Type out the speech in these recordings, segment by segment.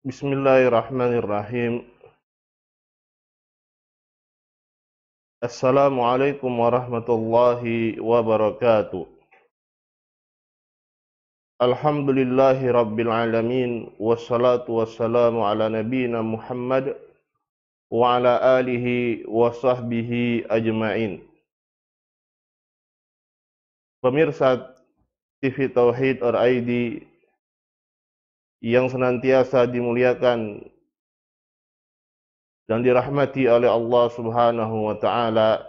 Bismillahirrahmanirrahim. Assalamualaikum warahmatullahi wabarakatuh. Alhamdulillahi rabbil alamin. Wassalatu wassalamu ala nabiyyina Muhammad wa ala alihi wa sahbihi ajma'in. Pemirsa TV Tauhid RID yang senantiasa dimuliakan dan dirahmati oleh Allah Subhanahu wa taala,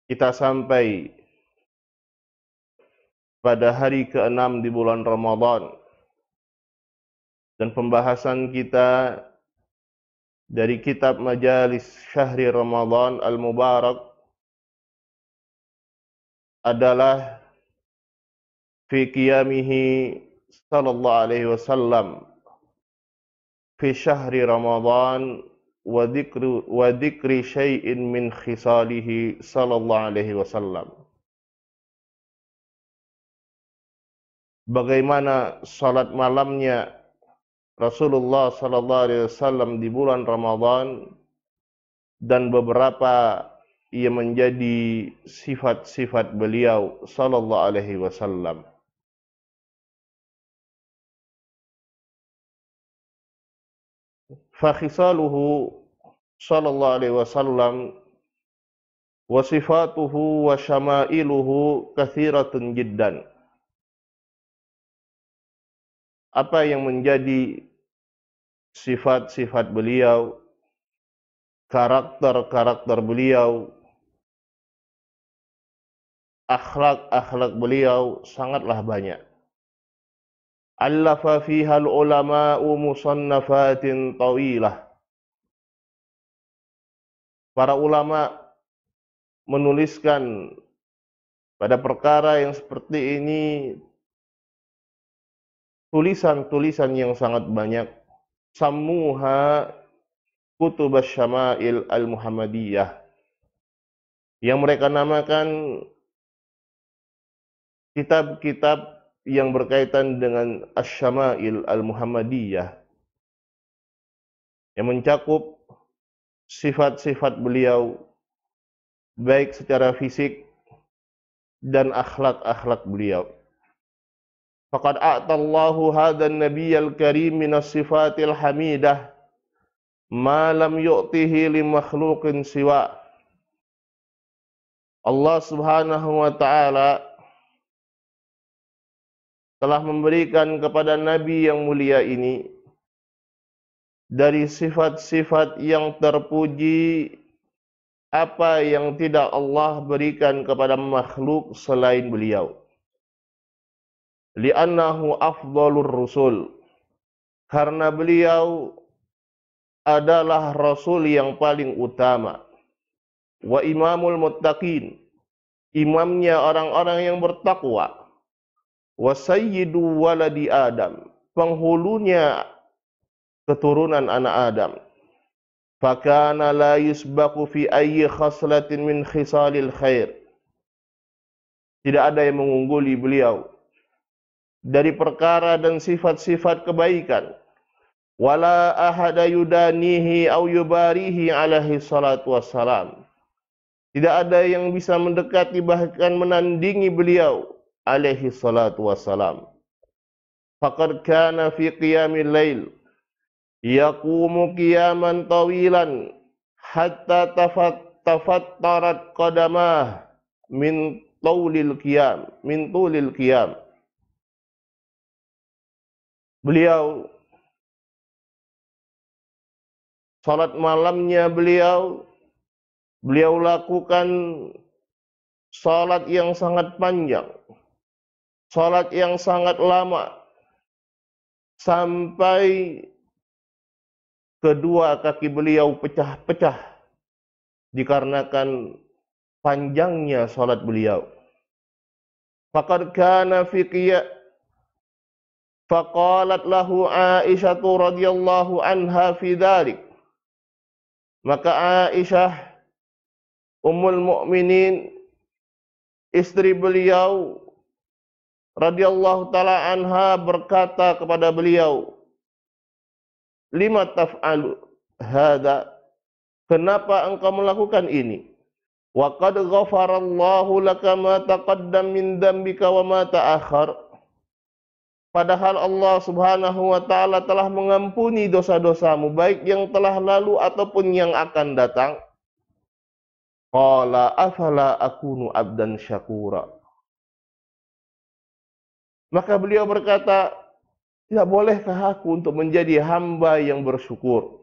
kita sampai pada hari ke-6 di bulan Ramadan, dan pembahasan kita dari kitab Majalis Syahri Ramadan Al-Mubarak adalah fi qiyamihi sallallahu alaihi wasallam fi syahri Ramadan wa dhikri syai'in min khisalihi sallallahu alaihi wasallam. Bagaimana salat malamnya Rasulullah sallallahu alaihi wasallam di bulan Ramadan dan beberapa yang menjadi sifat-sifat beliau sallallahu alaihi wasallam. Fa khisaluhu sallallahu alaihi wasallam wa sifatuhu wa syamailuhu katsiratun jiddan. Apa yang menjadi sifat-sifat beliau, karakter-karakter beliau, akhlak-akhlak beliau sangatlah banyak. Allafa fiha al-ulama'u musannafatin tawilah. Para ulama menuliskan pada perkara yang seperti ini tulisan-tulisan yang sangat banyak. Sammuha kutub asy-syama'il al-Muhammadiyah, yang mereka namakan kitab-kitab yang berkaitan dengan asy-syama'il al-Muhammadiyah, yang mencakup sifat-sifat beliau baik secara fisik dan akhlak-akhlak beliau. Faqad a'tallahu hadzal nabiyyal karim minas sifatil hamidah ma lam yu'tihi li makhluqin siwa. Allah Subhanahu wa taala telah memberikan kepada Nabi yang mulia ini dari sifat-sifat yang terpuji apa yang tidak Allah berikan kepada makhluk selain beliau. Li'annahu afdalur rusul, karena beliau adalah rasul yang paling utama. Wa imamul muttaqin, imamnya orang-orang yang bertakwa. Wa sayyidu waladi Adam, penghulunya keturunan anak Adam. Fakana la yusbaqu fi ayyi khaslatin min khisalil khair, tidak ada yang mengungguli beliau dari perkara dan sifat-sifat kebaikan. Wala ahada yudanihi au yubarihi alaihi salatu wassalam, tidak ada yang bisa mendekati bahkan menandingi beliau alaihi salatu wassalam. Faqad kana fi qiyamil lail yaqumu qiyaman tawilan hatta tafattarat qadamah min tulil qiyam. Beliau salat malamnya beliau lakukan salat yang sangat panjang, salat yang sangat lama, sampai kedua kaki beliau pecah-pecah dikarenakan panjangnya salat beliau. Faqad kana fi qiyam, faqalat lahu Aisyah radhiyallahu anha fi dzalik, maka Aisyah Ummul Mukminin, istri beliau radhiyallahu taala anha, berkata kepada beliau, lima taf'alu hadza, kenapa engkau melakukan ini? Wa qad ghafarallahu laka ma taqaddam min dzambika wa ma ta'akhkhar. Padahal Allah Subhanahu wa taala telah mengampuni dosa-dosamu, baik yang telah lalu ataupun yang akan datang. Qala afala akunu abdan syakura. Maka beliau berkata, tidak bolehkah aku untuk menjadi hamba yang bersyukur?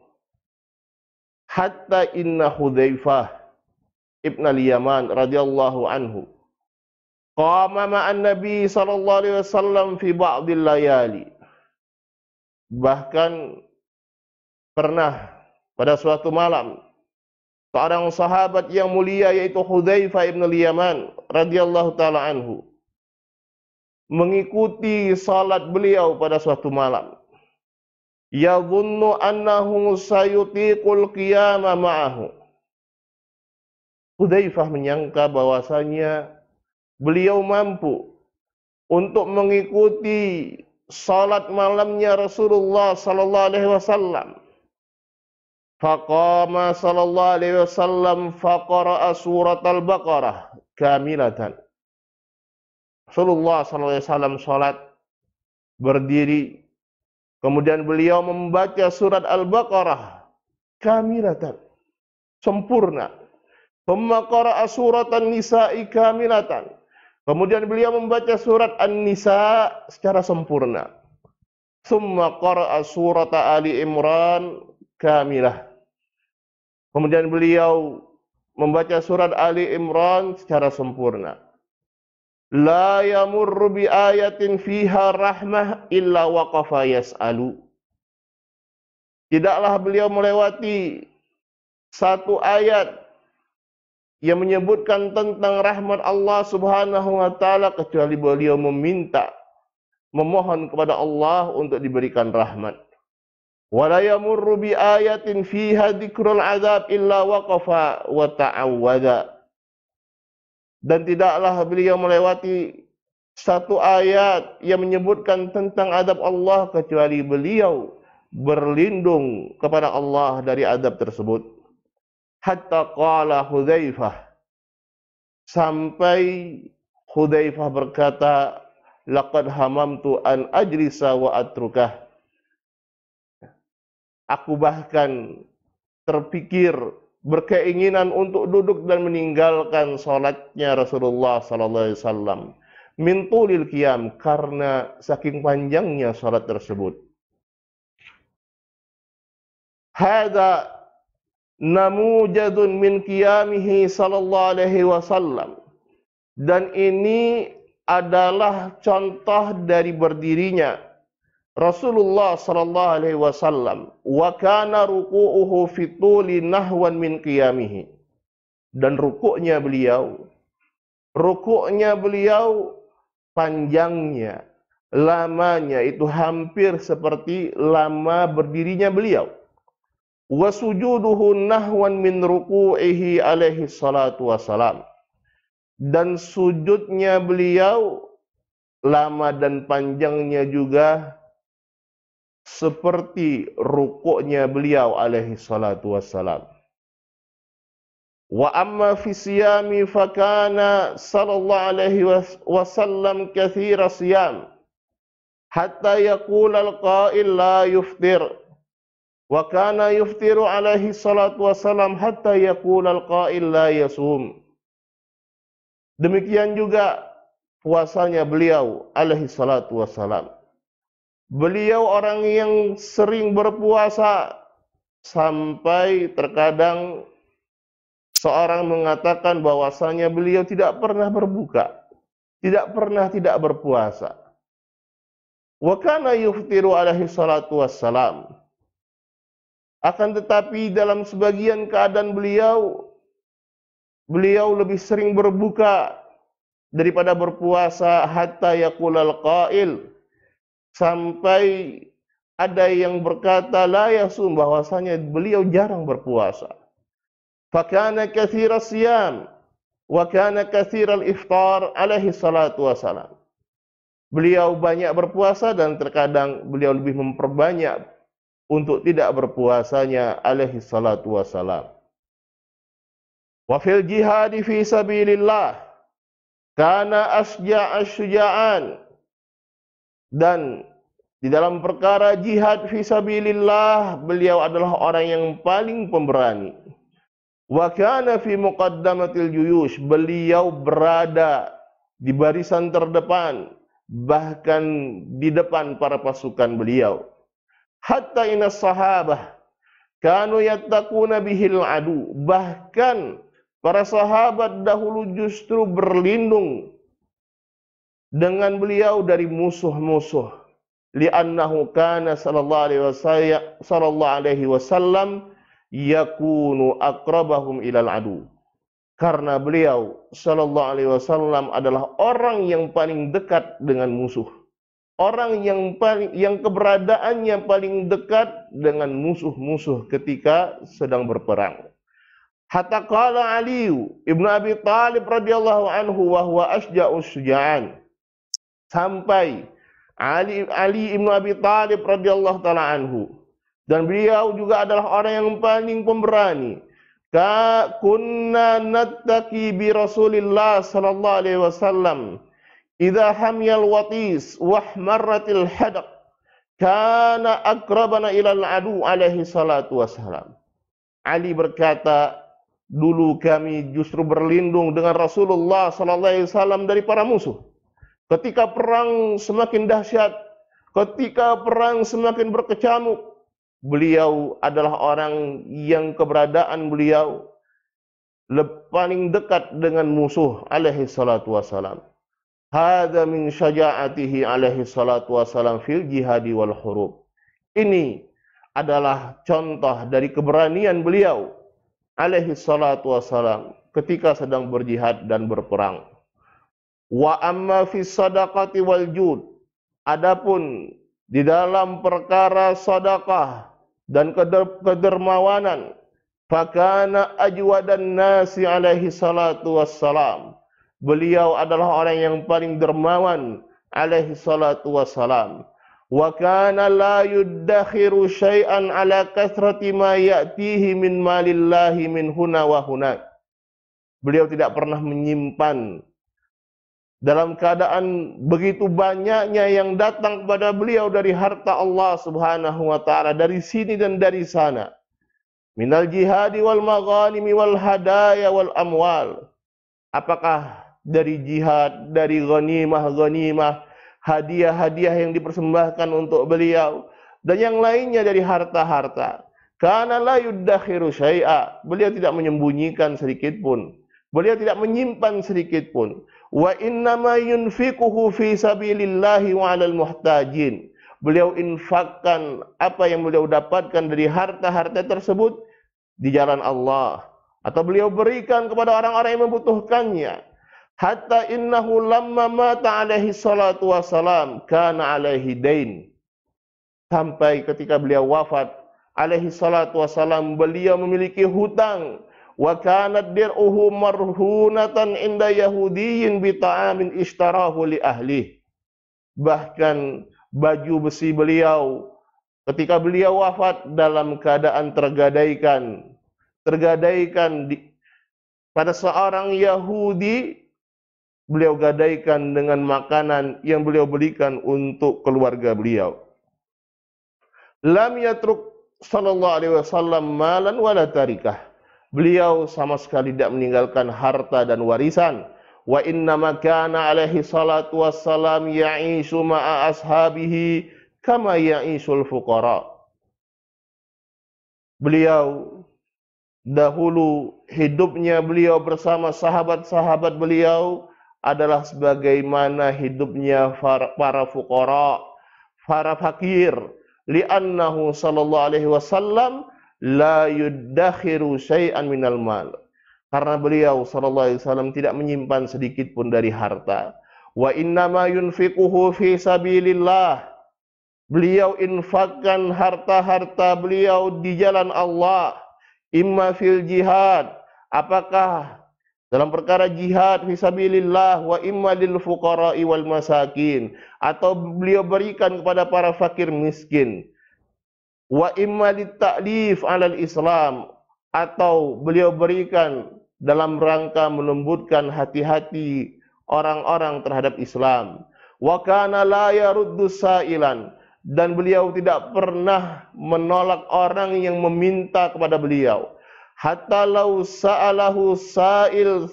Hatta inna Hudzaifah ibn al-Yaman radhiyallahu anhu qama ma'an Nabi sallallahu alaihi wasallam fi ba'dil layali. Bahkan pernah pada suatu malam seorang sahabat yang mulia yaitu Hudzaifah ibn al-Yaman radhiyallahu taala anhu mengikuti salat beliau pada suatu malam. Yadhunnu annahu sayutiqul qiyama ma'ahu. Hudzaifah menyangka bahwasanya beliau mampu untuk mengikuti salat malamnya Rasulullah sallallahu alaihi wasallam. Faqama sallallahu alaihi wasallam faqara'a surat al-Baqarah kamilatan. Rasulullah sallallahu alaihi wasallam salat berdiri, kemudian beliau membaca surat Al-Baqarah kamilatan, sempurna. Thumma qara'a surat An-Nisa'i kamilatan. Kemudian beliau membaca surat An-Nisa secara sempurna. Thumma qara'a surat Ali Imran kamilah. Kemudian beliau membaca surat Ali Imran secara sempurna. La yamurru bi ayatin fiha rahmah illa waqafa yas'alu. Tidaklah beliau melewati satu ayat yang menyebutkan tentang rahmat Allah Subhanahu wa taala kecuali beliau meminta, memohon kepada Allah untuk diberikan rahmat. Wala yamurru bi ayatin fiha dzikrul azab illa waqafa wa ta'awwadha. Dan tidaklah beliau melewati satu ayat yang menyebutkan tentang adab Allah kecuali beliau berlindung kepada Allah dari adab tersebut. Hatta qala Hudzaifah, sampai Hudzaifah berkata, laqad hamamtu an ajlisa wa atrukah. Aku bahkan terpikir, berkeinginan untuk duduk dan meninggalkan salatnya Rasulullah sallallahu alaihi wasallam min tulil qiyam, karena saking panjangnya salat tersebut. Hadza namujadun min qiyamihi sallallahu alaihi wasallam, dan ini adalah contoh dari berdirinya Rasulullah sallallahu alaihi wasallam. Wa kana ruku'uhu fi tuli nahwan min qiyamihi, dan rukuknya beliau panjangnya, lamanya itu hampir seperti lama berdirinya beliau. Wa sujuduhu nahwan min ruku'ihi alaihi salatu wassalam, dan sujudnya beliau lama dan panjangnya juga seperti rukuknya beliau alaihi salatu wassalam. Wa amma fi siyami fakana sallallahu alaihi wasallam kathira siyam hatta yaqul al-qa'il la yuftir, wa kana yuftiru alaihi salatu wassalam hatta yaqul al-qa'il la yasum. Demikian juga puasanya beliau alaihi salatu wassalam. Beliau orang yang sering berpuasa sampai terkadang seorang mengatakan bahwasanya beliau tidak pernah berbuka, tidak pernah tidak berpuasa. Wa kana yuftiru alaihi salatu wassalam. Akan tetapi dalam sebagian keadaan beliau lebih sering berbuka daripada berpuasa, hatta yaqulal qail, sampai ada yang berkata la yasum, bahwasanya beliau jarang berpuasa. Fakana katsira siyam wa kana katsiral iftar alaihi salatu wassalam. Beliau banyak berpuasa dan terkadang beliau lebih memperbanyak untuk tidak berpuasanya alaihi salatu wassalam. Wa fil jihad fi sabilillah kana asja'ash syuja'an, dan di dalam perkara jihad fi sabilillah beliau adalah orang yang paling pemberani. Wa kana fi muqaddamatil juyush, beliau berada di barisan terdepan, bahkan di depan para pasukan beliau. Hatta inas sahabah kanu yattaquna bihil adu, bahkan para sahabat dahulu justru berlindung dengan beliau dari musuh-musuh. Li'annahu kana sallallahu alaihi wasallam yakunu aqrabahum ilal adu. Karena beliau sallallahu alaihi wasallam adalah orang yang paling dekat dengan musuh. Orang yang keberadaannya paling dekat dengan musuh-musuh ketika sedang berperang. Hatta qala Ali ibn Abi Thalib radhiyallahu anhu wa huwa asja'us syuja'an. Sampai Ali ibn Abi Thalib radhiyallahu taala anhu, dan beliau juga adalah orang yang paling pemberani. Kunna nattaqi bi Rasulillah sallallahu alaihi wasallam idza hamyal watis wa ahmarratil hadaq kana aqrabana ilal adu alaihi salatu wassalam. Ali berkata, dulu kami justru berlindung dengan Rasulullah sallallahu alaihi wasallam dari para musuh. Ketika perang semakin dahsyat, ketika perang semakin berkecamuk, beliau adalah orang yang keberadaan beliau paling dekat dengan musuh alaihi salatu wassalam. Hadza min syaja'atihi alaihi salatu wassalam fil jihadi wal hurub. Ini adalah contoh dari keberanian beliau alaihi salatu wassalam ketika sedang berjihad dan berperang. Wa amma fi sadaqati wal jud, adapun di dalam perkara sedekah dan kedermawanan, fakana ajwadan nasi alaihi salatu wassalam, beliau adalah orang yang paling dermawan alaihi salatu wassalam. Wa kana la yuddakhiru syai'an ala kathrati ma ya'tihi min malillahi min huna wa hunak. Beliau tidak pernah menyimpan dalam keadaan begitu banyaknya yang datang kepada beliau dari harta Allah Subhanahu wa taala, dari sini dan dari sana. Minal jihadi wal maghanimi wal hadaya wal amwal. Apakah dari jihad, dari ghanimah, hadiah-hadiah yang dipersembahkan untuk beliau, dan yang lainnya dari harta-harta. Kana la yuddakhiru syai'a, beliau tidak menyembunyikan sedikit pun. Beliau tidak menyimpan sedikit pun. Wa innama yunfiquhu fi sabilillahi wa 'alal muhtajin. Beliau infakkan apa yang beliau dapatkan dari harta-harta tersebut di jalan Allah, atau beliau berikan kepada orang-orang yang membutuhkannya. Hatta innahu lamma mata alaihi salatu wassalam kana alaihi dain. Sampai ketika beliau wafat alaihi salatu wassalam, beliau memiliki hutang. Wa kanat dir'uhu marhunatan inda yahudiyyin bi ta'amin ishtarahu li ahli. Bahkan baju besi beliau ketika beliau wafat dalam keadaan tergadaikan pada seorang Yahudi, beliau gadaikan dengan makanan yang beliau belikan untuk keluarga beliau. Lam yatruk sallallahu alaihi wasallam malan wala tarikah. Beliau sama sekali tidak meninggalkan harta dan warisan. Wa innama kana alaihi salatu wassalam ya'ishu ma'a ashabihi kama ya'isul fuqara. Beliau dahulu hidupnya beliau bersama sahabat-sahabat beliau adalah sebagaimana hidupnya para fuqara, para fakir. Li'annahu sallallahu alaihi wasallam la yuddakhiru syai'an minal mal. Karena beliau sallallahu alaihi wasallam tidak menyimpan sedikit pun dari harta. Wa innama yunfiquhu fi sabilillah. Beliau infakkan harta-harta beliau di jalan Allah. Imma fil jihad, apakah dalam perkara jihad fi sabilillah, wa imma lil fuqara'i wal masakin, atau beliau berikan kepada para fakir miskin. wa imma litta'lif 'alal Islam, atau beliau berikan dalam rangka melembutkan hati-hati orang-orang terhadap Islam. Wa kana la yaruddu sa'ilan, dan beliau tidak pernah menolak orang yang meminta kepada beliau. Hatta law sa'alahu sa'il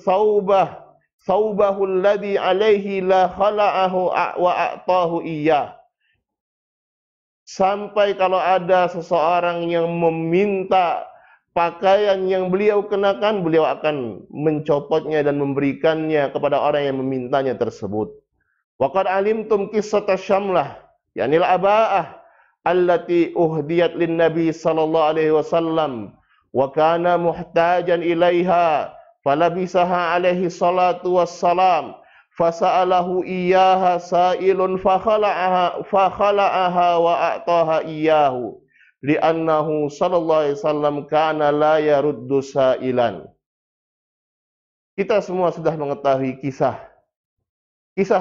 thawbahu alladhi alaihi la khala'ahu wa a'tahu iyyah. Sampai kalau ada seseorang yang meminta pakaian yang beliau kenakan, beliau akan mencopotnya dan memberikannya kepada orang yang memintanya tersebut. Wa qad alimtum qissata Syamlah, yakni al-aba'ah allati uhdiyat lin Nabi sallallahu alaihi wasallam wa kana muhtajan ilaiha falabisaha alaihi salatu wassalam fasa'alahu iyyaha sa'ilun fakhala'aha wa a'taha iyyahu li'annahu sallallahu alaihi wasallam kana la yaruddu sa'ilan. Kita semua sudah mengetahui kisah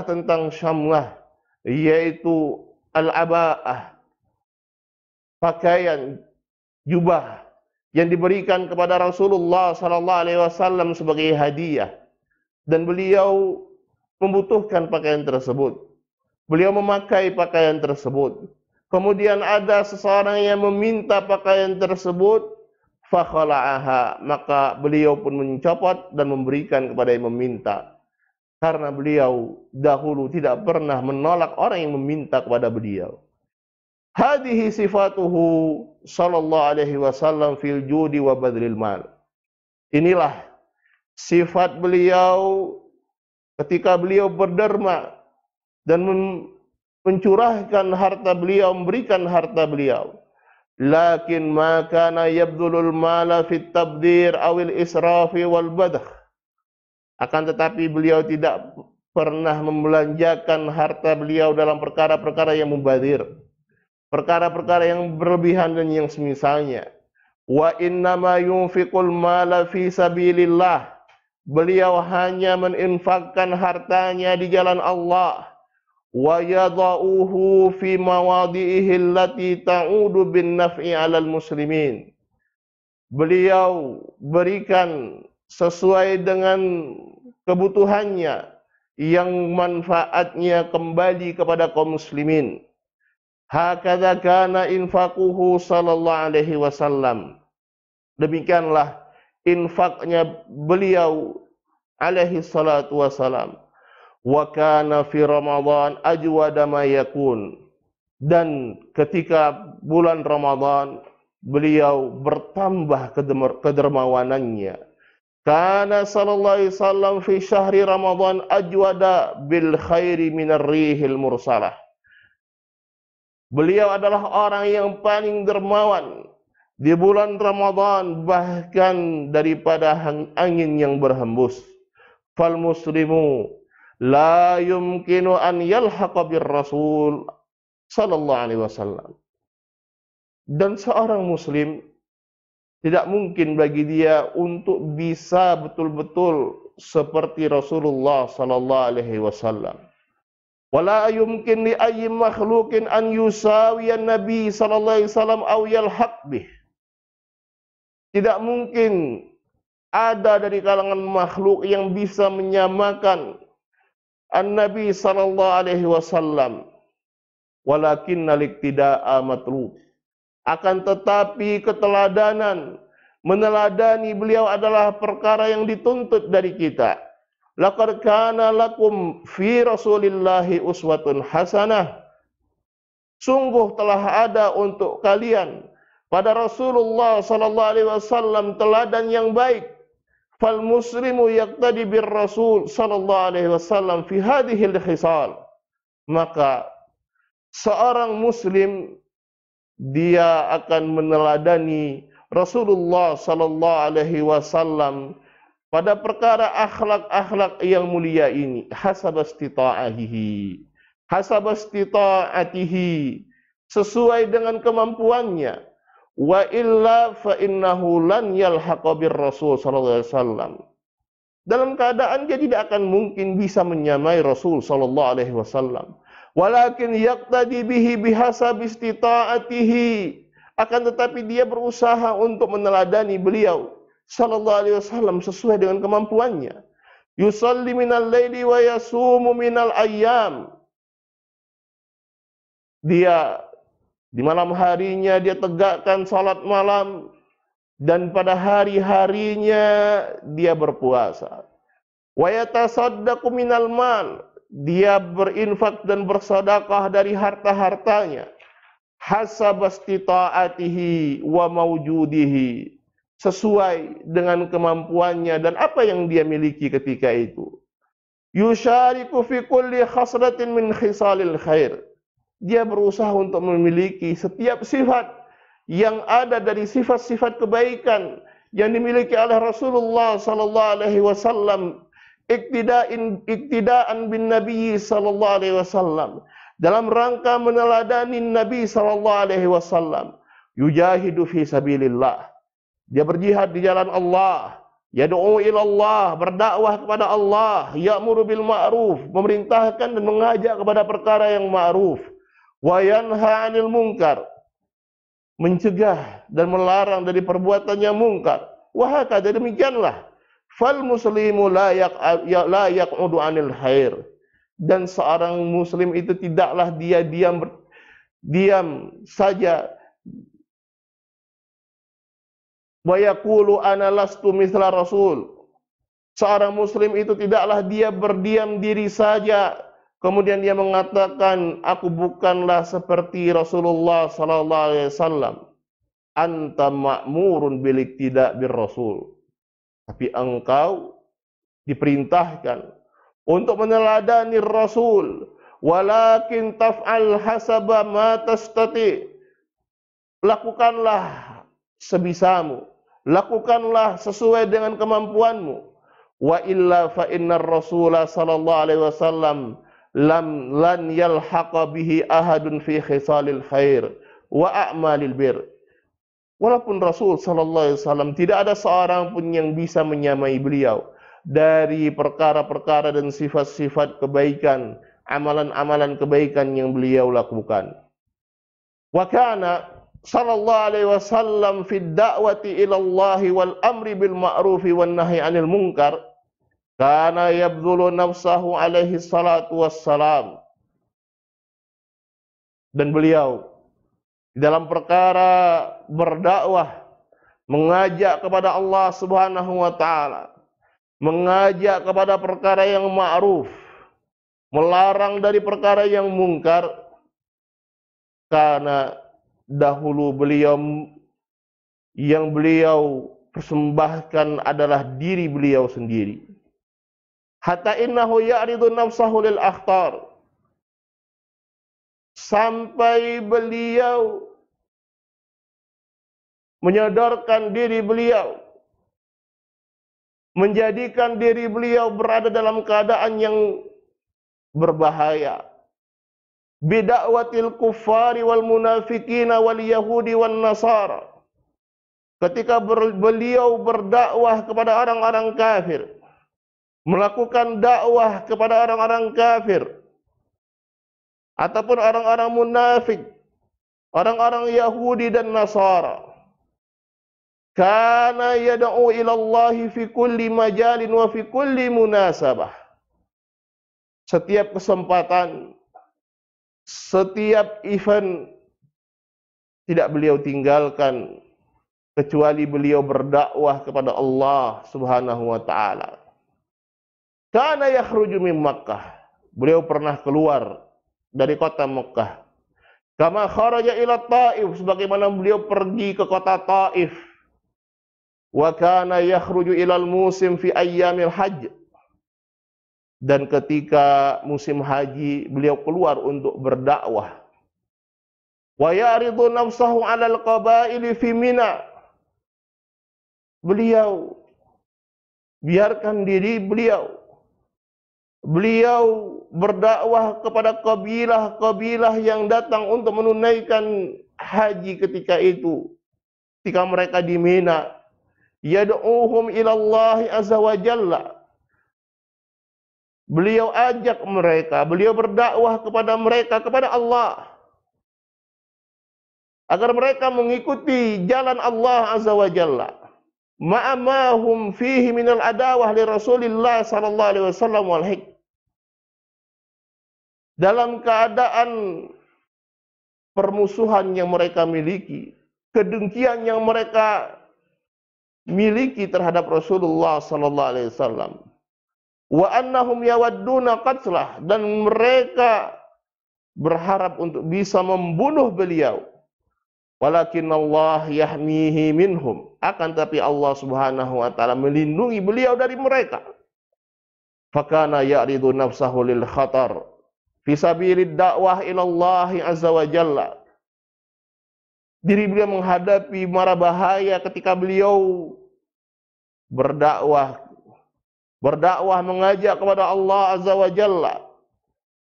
tentang Syamlah, yaitu al-aba'ah, pakaian jubah yang diberikan kepada Rasulullah sallallahu alaihi wasallam sebagai hadiah, dan beliau membutuhkan pakaian tersebut. Beliau memakai pakaian tersebut. Kemudian ada seseorang yang meminta pakaian tersebut, fakhala'aha, maka beliau pun mencopot dan memberikan kepada yang meminta. Karena beliau dahulu tidak pernah menolak orang yang meminta kepada beliau. Hadhihi sifatuhu sallallahu alaihi wasallam fil judi wa badril mal. Inilah sifat beliau ketika beliau berderma dan mencurahkan harta beliau, memberikan harta beliau. Lakin ma kana yabdulul mala fit tabdir awil israfi wal badh. Akan tetapi beliau tidak pernah membelanjakan harta beliau dalam perkara-perkara yang mubadzir, perkara-perkara yang berlebihan dan yang semisalnya. Wa innama yunfiqul mala fi sabilillah. Beliau hanya menginfakkan hartanya di jalan Allah. Wa yada'uhu fi mawadhi'ihi allati ta'udu bin naf'i 'alal muslimin. Beliau berikan sesuai dengan kebutuhannya yang manfaatnya kembali kepada kaum muslimin. Hakadza kana infaquhu sallallahu alaihi wasallam. Demikianlah infaknya beliau alaihi salatu wasalam. Wa kana fi Ramadan ajwada ma yakun. Dan ketika bulan Ramadan beliau bertambah kedermawanannya. Kana sallallahu alaihi wasallam fi syahri Ramadan ajwada bil khairi minar rihil mursalah. Beliau adalah orang yang paling dermawan di bulan Ramadan, bahkan daripada angin yang berhembus. Fal muslimu la yumkinu an yalhaqa bir Rasul sallallahu alaihi wasallam. Dan seorang muslim tidak mungkin bagi dia untuk bisa betul-betul seperti Rasulullah sallallahu alaihi wasallam. Wala yumkin li ayyi makhluqin an yusawiyan Nabi sallallahu alaihi wasallam aw yalhaq bih. Tidak mungkin ada dari kalangan makhluk yang bisa menyamakan An-Nabi sallallahu alaihi wasallam. Walakinna liktida'a matlub. Akan tetapi keteladanan, meneladani beliau adalah perkara yang dituntut dari kita. Laqad kana lakum fi Rasulillahi uswatun hasanah. Sungguh telah ada untuk kalian pada Rasulullah sallallahu alaihi wasallam teladan yang baik. Fal muslimu yaqtadi bir Rasul sallallahu alaihi wasallam fi hadhil khisal. Maka seorang muslim dia akan meneladani Rasulullah sallallahu alaihi wasallam pada perkara akhlak-akhlak yang mulia ini, hasabastita'atihi, sesuai dengan kemampuannya. Wa illa fa innahu lan yalhaqa bir Rasul sallallahu alaihi wasallam. Dalam keadaan dia tidak akan mungkin bisa menyamai Rasul sallallahu alaihi wasallam. Walakin yaqtadi bihi bihasab istita'atihi. Akan tetapi dia berusaha untuk meneladani beliau sallallahu alaihi wasallam sesuai dengan kemampuannya. Yusalli minal laili wa yasumu minal ayyam. Dia di malam harinya dia tegakkan salat malam, dan pada hari-harinya dia berpuasa. Wa yatasaddaqu minal mal. Dia berinfak dan bersedekah dari harta-hartanya. Hasabastita'atihi wa mawjudihi, sesuai dengan kemampuannya dan apa yang dia miliki ketika itu. Yusyariku fi kulli khasratin min khisalil khair. Dia berusaha untuk memiliki setiap sifat yang ada dari sifat-sifat kebaikan yang dimiliki oleh Rasulullah sallallahu alaihi wasallam, iktidaan bin Nabi sallallahu alaihi wasallam, dalam rangka meneladani Nabi sallallahu alaihi wasallam. Yujahidu fi sabilillah. Dia berjihad di jalan Allah. Yad'u ila Allah, berdakwah kepada Allah. Ya'muru bil ma'ruf, memerintahkan dan mengajak kepada perkara yang ma'ruf. Wa yanha 'anil munkar, mencegah dan melarang dari perbuatan yang mungkar. Wa hakadha, demikianlah. Fal muslimu la yaq'udu 'anil khair. Dan seorang muslim itu tidaklah dia diam saja. Wa yaqulu ana lastu mithla rasul. Seorang muslim itu tidaklah dia berdiam diri saja, kemudian dia mengatakan aku bukanlah seperti Rasulullah sallallahu alaihi wasallam. Anta ma'murun bil iktida' bir rasul. Tapi engkau diperintahkan untuk meneladani Rasul. Walakin taf'al hasaba ma tastati. Lakukanlah sebisamu, lakukanlah sesuai dengan kemampuanmu. Wa illa fa innar Rasulullah sallallahu alaihi wasallam lan yalhaqa bihi ahadun fi khisalil khair wa a'malil bir. Walaupun Rasul sallallahu alaihi wasallam tidak ada seorang pun yang bisa menyamai beliau dari perkara-perkara dan sifat-sifat kebaikan, amalan-amalan kebaikan yang beliau lakukan. Wa kana sallallahu alaihi wasallam fi da'wati ila Allah wal amri bil ma'ruf wan nahyi 'anil munkar kana yabdhulu nafsahu alaihi salatu wassalam. Dan beliau dalam perkara berdakwah, mengajak kepada Allah Subhanahu wa taala, mengajak kepada perkara yang ma'ruf, melarang dari perkara yang mungkar, karena dahulu beliau yang beliau persembahkan adalah diri beliau sendiri. Hatta innahu ya'ridu nafsahu lil akhtar, sampai beliau menyodorkan diri beliau, menjadikan diri beliau berada dalam keadaan yang berbahaya. Bida'watil kuffari wal munafiqina wal yahudi wan nasara. Ketika beliau berdakwah kepada orang-orang kafir, melakukan dakwah kepada orang-orang kafir ataupun orang-orang munafik, orang-orang Yahudi dan Nasara. Kana yad'u ila Allah fi kulli majalin wa fi kulli munasabah. Setiap kesempatan, setiap event tidak beliau tinggalkan kecuali beliau berdakwah kepada Allah Subhanahu wa taala. Kana yakhruju min Makkah. Beliau pernah keluar dari kota Makkah. Kama kharaja ila Taif, sebagaimana beliau pergi ke kota Taif. Wa kana yakhruju ilal musim fi ayyamil hajj. Dan ketika musim haji beliau keluar untuk berdakwah. Wa ya'ridu nafsahu 'alal qabaili fi Mina. Beliau biarkan diri beliau berdakwah kepada kabilah-kabilah yang datang untuk menunaikan haji ketika itu. Ketika mereka di Mina, yad'uhum ila Allah azza wa jalla. Beliau ajak mereka, beliau berdakwah kepada mereka, kepada Allah. agar mereka mengikuti jalan Allah Azza wa Jalla. Ma'amahum fihi minal adawah li Rasulillah sallallahu alaihi wasallam wal hikmah. Dalam keadaan permusuhan yang mereka miliki, kedengkian yang mereka miliki terhadap Rasulullah sallallahu alaihi wasallam. Wa annahum yawadduna qatlah, dan mereka berharap untuk bisa membunuh beliau. Walakin Allah yahmihi minhum, akan tapi Allah Subhanahu wa taala melindungi beliau dari mereka. Fakana ya'ridu nafsahu lil khatar fi sabilid dakwah ila Allah azza wa jalla. Diri beliau menghadapi mara bahaya ketika beliau berdakwah mengajak kepada Allah azza wa jalla.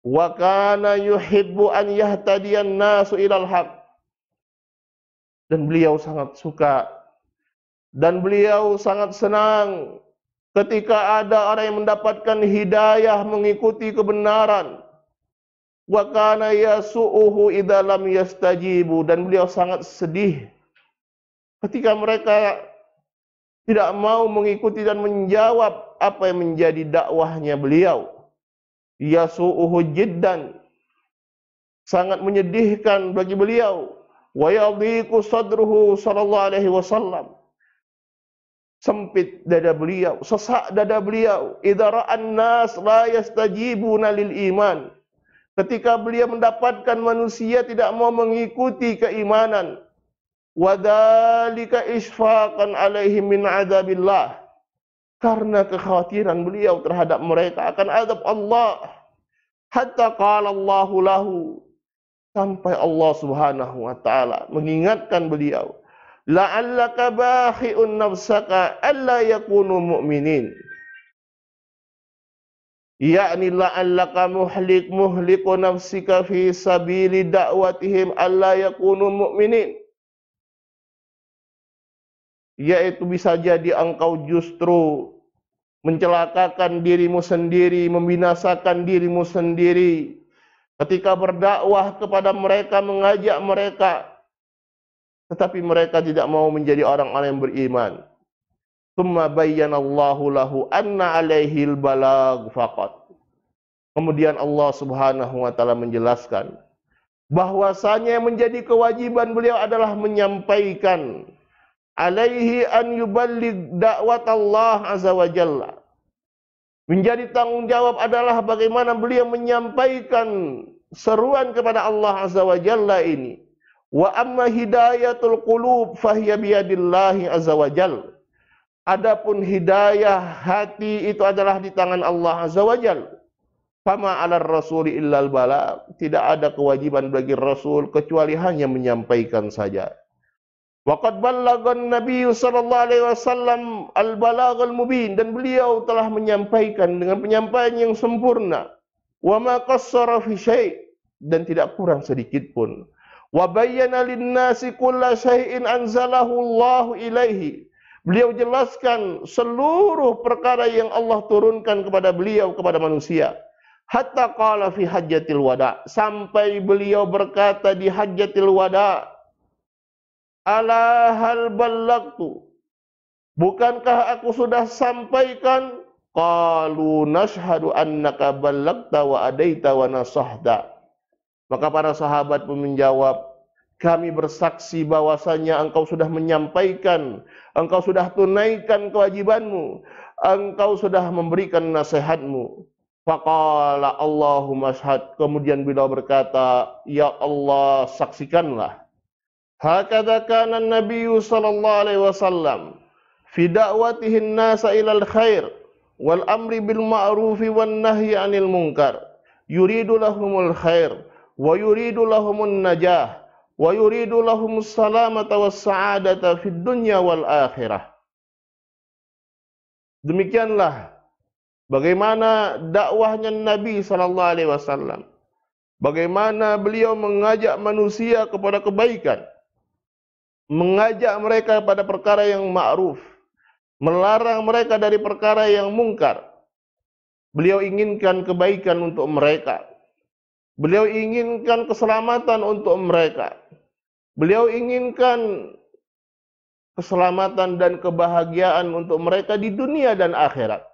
Wa kana yuhibbu an yahtadiyan nasu ilal haq. Dan beliau sangat suka dan beliau sangat senang ketika ada orang yang mendapatkan hidayah mengikuti kebenaran. Wa kana yasu'uhu idza lam yastajibu, dan beliau sangat sedih ketika mereka tidak mau mengikuti dan menjawab apa yang menjadi dakwahnya beliau. Yasu'uhu jiddan, sangat menyedihkan bagi beliau. Wa yadhiqu sadruhu sallallahu alaihi wasallam, sempit dada beliau, sesak dada beliau. Idza ra'an nas la yastajibuna lil iman, ketika beliau mendapatkan manusia tidak mau mengikuti keimanan. Wadzalika isfaqan alaihim min adzabillah, karena kekhawatiran beliau terhadap mereka akan azab Allah. Hatta qala Allahu lahu, sampai Allah Subhanahu wa taala mengingatkan beliau, la'allaka bakhi'un nafsaka alla yakunu mu'minin. Yakni la'allaka muhliku nafsika fi sabili da'watihim alla yakunu mu'minin. Yaitu bisa jadi engkau justru mencelakakan dirimu sendiri, membinasakan dirimu sendiri ketika berdakwah kepada mereka, mengajak mereka, tetapi mereka tidak mau menjadi orang-orang yang beriman. Tsumma bayyanallahu lahu anna alaihil balag faqat. Kemudian Allah Subhanahu wa taala menjelaskan bahwasanya yang menjadi kewajiban beliau adalah menyampaikan. Alaihi an yuballigh da'wat Allah azza wa jalla. Menjadi tanggung jawab adalah bagaimana beliau menyampaikan seruan kepada Allah azza wa jalla ini. Wa amma hidayatul qulub fahiya biyadillahi azza wa jalla. Adapun hidayah hati itu adalah di tangan Allah azza wa jalla. Fama 'alar rasuli illal balagh. Tidak ada kewajiban bagi Rasul kecuali hanya menyampaikan saja. Waqad ballaghan Nabi sallallahu alaihi wasallam al-balaghal mubin, dan beliau telah menyampaikan dengan penyampaian yang sempurna. Wa ma qassara fi syai', dan tidak kurang sedikit pun. Wa bayyana lin-nasi kulla syai'in anzalahu Allah ilaihi. Beliau jelaskan seluruh perkara yang Allah turunkan kepada beliau, kepada manusia. Hatta qala fi hajjatil wada', sampai beliau berkata di hajjatil wada', ala hal ballagtu, bukankah aku sudah sampaikan? Qalu nashhadu annaka ballagta wa adaita wa nasahda. Maka para sahabat pun menjawab, kami bersaksi bahwasanya engkau sudah menyampaikan, engkau sudah tunaikan kewajibanmu, engkau sudah memberikan nasihatmu. Faqala Allahumma shahad, kemudian beliau berkata, ya Allah, saksikanlah. Hakadha kana an-nabiy sallallahu alaihi wasallam fi da'watihi an-nasa ila al-khair wal amri bil ma'ruf wan nahyi 'anil munkar. Yuridu lahumul khair wa yuridu lahumun najah wa yuridu lahumus salamata was sa'adata fid dunya wal akhirah. Demikianlah bagaimana dakwahnya Nabi sallallahu alaihi wasallam. Bagaimana beliau mengajak manusia kepada kebaikan, mengajak mereka pada perkara yang ma'ruf, melarang mereka dari perkara yang mungkar. Beliau inginkan kebaikan untuk mereka. Beliau inginkan keselamatan untuk mereka. Beliau inginkan keselamatan dan kebahagiaan untuk mereka di dunia dan akhirat.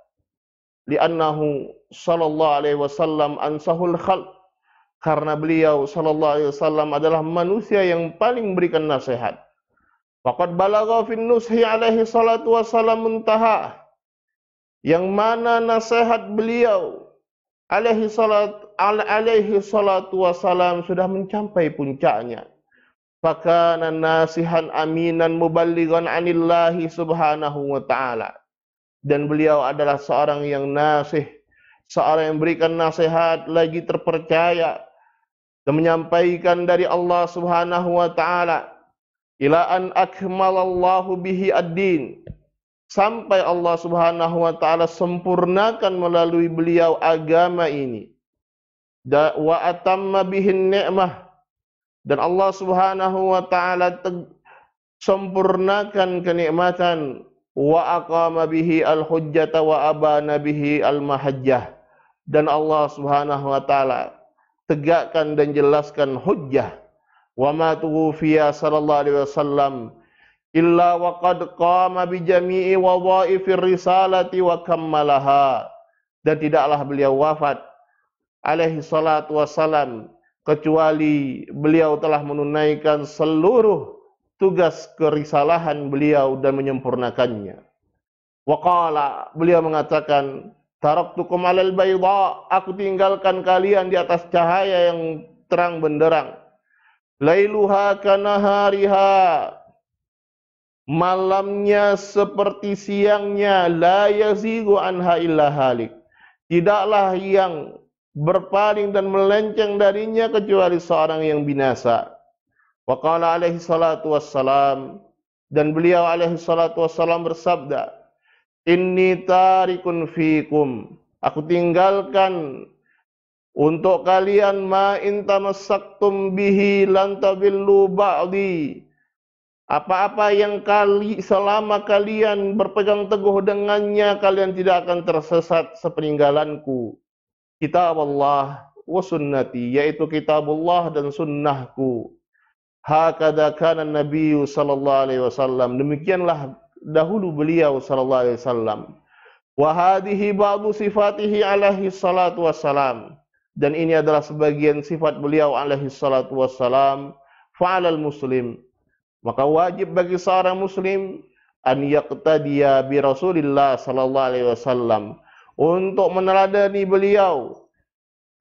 Li'annahu sallallahu alaihi wasallam ansahul khalq, karena beliau sallallahu alaihi wasallam adalah manusia yang paling memberikan nasihat. Faqad balagha fin nushi alaihi salatu wassalam muntaha, yang mana nasihat beliau alaihi salatu wassalam sudah mencapai puncaknya. Fakana nasihan aminan muballighan anillahi subhanahu wa ta'ala. Dan beliau adalah seorang yang nasih, seorang yang berikan nasihat lagi terpercaya dan menyampaikan dari Allah subhanahu wa ta'ala. Ila an akmalallahu bihi ad-din, sampai Allah subhanahu wa ta'ala sempurnakan melalui beliau agama ini. Wa atamma bihin ni'mah, dan Allah subhanahu wa ta'ala sempurnakan kenikmatan. Wa aqama bihi al-hujjata wa abana bihi al-mahajjah, dan Allah subhanahu wa ta'ala tegakkan dan jelaskan hujjah. Wa ma tuwfiya sallallahu alaihi wasallam illa wa qad qama bi jami'i wadhaifir risalati wa kammalaha, dan tidaklah beliau wafat alaihi salatu wassalam kecuali beliau telah menunaikan seluruh tugas kerisalahan beliau dan menyempurnakannya. Wa qala, beliau mengatakan, taraktukum alal bayda, aku tinggalkan kalian di atas cahaya yang terang benderang. Lailuha kanahariha, malamnya seperti siangnya. La yazigu anha illa halik, tidaklah yang berpaling dan melenceng darinya kecuali seorang yang binasa. Wa qala alaihi salatu wassalam, dan beliau alaihi salatu wassalam bersabda, inni tarikun fikum, aku tinggalkan untuk kalian ma in tamassaktum bihi lan tabillu ba'di, apa-apa yang selama kalian berpegang teguh dengannya, kalian tidak akan tersesat sepeninggalanku. Kitab Allah wa sunnati, yaitu kitabullah dan sunnahku. Hakadha kana Nabi sallallahu alaihi wasallam, demikianlah dahulu beliau sallallahu alaihi wasallam. Wa hadhihi ba'du sifatihi alaihi salatu wassalam, dan ini adalah sebagian sifat beliau alaihi salatu wassalam. Fa'alal muslim, maka wajib bagi seorang muslim an yaqtadiya bi Rasulillah sallallahu alaihi wasallam, untuk meneladani beliau,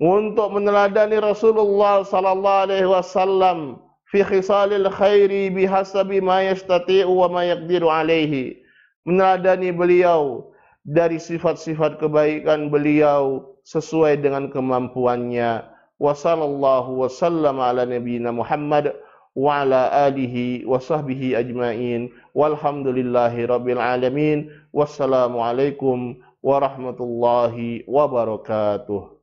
untuk meneladani Rasulullah sallallahu alaihi wasallam fi khisalil khairi bihasabi ma yastati'u wa ma yaqdiru alaihi, meneladani beliau dari sifat-sifat kebaikan beliau sesuai dengan kemampuannya. Wa sallallahu wasallam ala nabiyyina Muhammad wa ala alihi wa sahbihi ajma'in, walhamdulillahi rabbil alamin. Wassalamu alaikum warahmatullahi wabarakatuh.